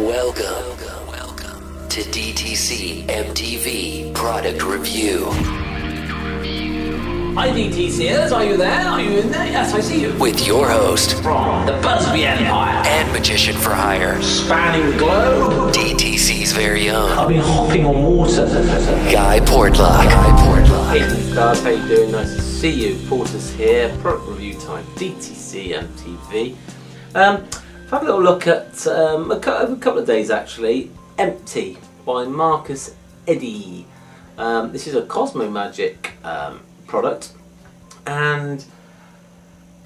Welcome to DTC MTV Product Review. Hi DTCers, are you there? Are you in there? Yes, I see you. With your host, From the Busby Empire and magician for hire, spanning the globe, DTC's very own, I've been hopping on water. Guy Portlock. Hey guys, how you doing? Nice to see you. Porter's here, product review time, DTC MTV. I've had a little look at, a couple of days actually, Empty by Marcus Eddy. This is a Cosmo Magic product, and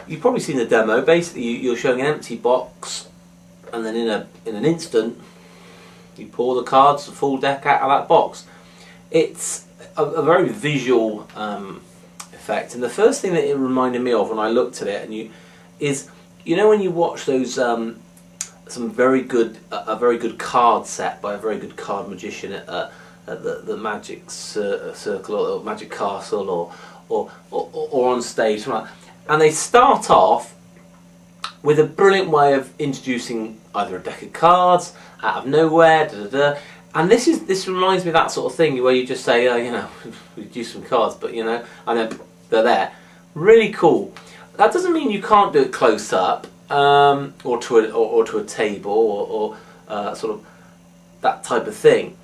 you've probably seen the demo. Basically, you're showing an empty box, and then in an instant, you pour the cards, the full deck out of that box. It's a very visual effect, and the first thing that it reminded me of when I looked at it, you know when you watch those a very good card set by a very good card magician at the Magic Circle or Magic Castle or on stage, and they start off with a brilliant way of introducing either a deck of cards out of nowhere, and this reminds me of that sort of thing where you just say, we do some cards, but and then they're there. Really cool. That doesn't mean you can't do it close up, or to a table or sort of that type of thing.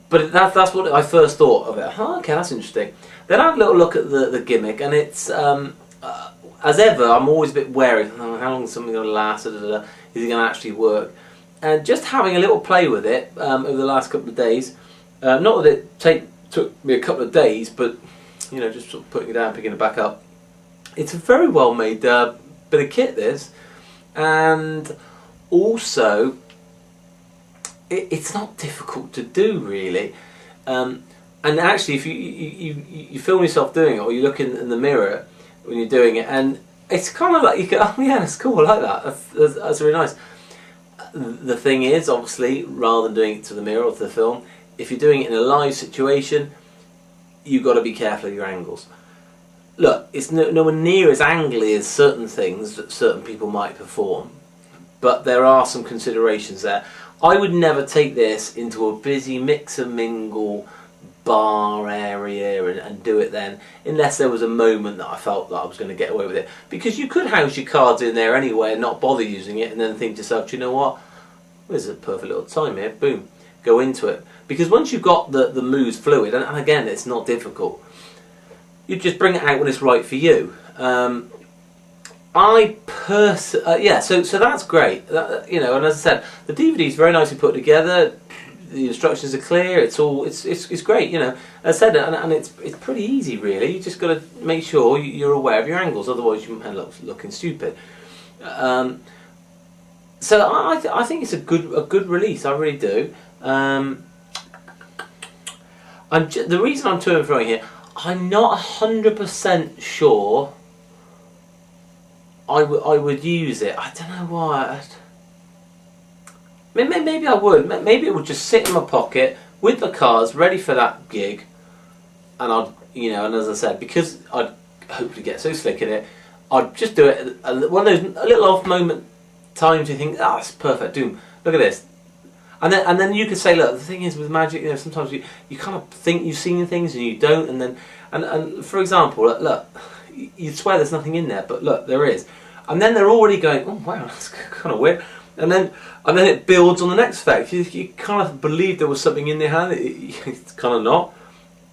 But that's what I first thought of it. Oh, okay, that's interesting. Then I had a little look at the gimmick, and it's as ever, I'm always a bit wary. How long is something going to last? Is it going to actually work? And just having a little play with it over the last couple of days. Not that it took me a couple of days, but just sort of putting it down, picking it back up. It's a very well made bit of kit, this, and also it's not difficult to do really. And actually, if you film yourself doing it, or you look in the mirror when you're doing it, and it's kind of like you go, oh yeah, that's cool, I like that. That's really nice. The thing is, obviously, rather than doing it to the mirror or to the film, if you're doing it in a live situation, you've got to be careful of your angles. Look, it's nowhere near as angly as certain things that certain people might perform, but there are some considerations there. I would never take this into a busy mix and mingle bar area and do it then, unless there was a moment that I felt that I was going to get away with it. Because you could house your cards in there anyway and not bother using it, and then think to yourself, do you know what? There's a perfect little time here. Boom, go into it. Because once you've got the moves fluid, and again, it's not difficult. You just bring it out when it's right for you. So that's great. And as I said, the DVD is very nicely put together. The instructions are clear. It's great. As I said, and it's pretty easy really. You just got to make sure you're aware of your angles, otherwise you end up looking stupid. So I think it's a good release. I really do. The reason I'm to and fro here, I'm not 100% sure I would use it. I don't know why. Maybe I would. Maybe it would just sit in my pocket with the cards ready for that gig, and and as I said, because I'd hopefully get so slick at it, I'd just do it one of those little off moment times you think, it's perfect, doom, look at this. And then you could say, look, the thing is with magic, sometimes you kind of think you've seen things and you don't, and for example, look, you'd swear there's nothing in there, but look, there is. And then they're already going, oh wow, that's kind of weird. And then it builds on the next effect. You kind of believe there was something in their hand, it's kind of not.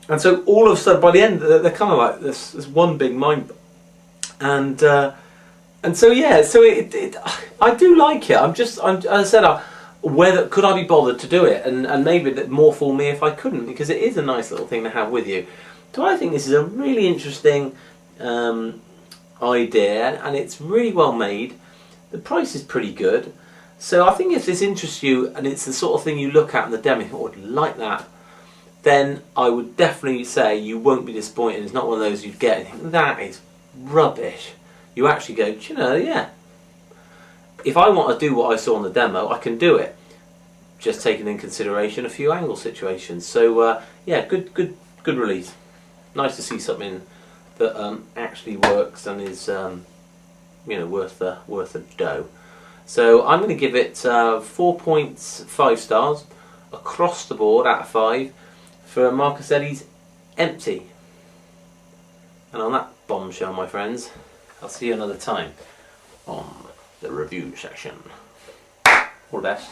And so all of a sudden, by the end, they're kind of like this one big mind. And so yeah, so I do like it. As I said, whether could I be bothered to do it, and maybe more for me if I couldn't, because it is a nice little thing to have with you. So I think this is a really interesting idea, and it's really well made. The price is pretty good, so I think if this interests you and it's the sort of thing you look at in the demo, oh, I'd like that, then I would definitely say you won't be disappointed. It's not one of those you'd get and think, that is rubbish. You actually go, yeah, if I want to do what I saw on the demo, I can do it, just taking in consideration a few angle situations. So yeah, good release. Nice to see something that actually works and is worth the dough. So I'm going to give it 4.5 stars across the board out of 5 for Marcus Eddy's Empty. And on that bombshell, my friends, I'll see you another time on the review section. All the best.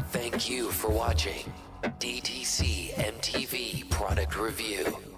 Thank you for watching DTC MTV Product Review.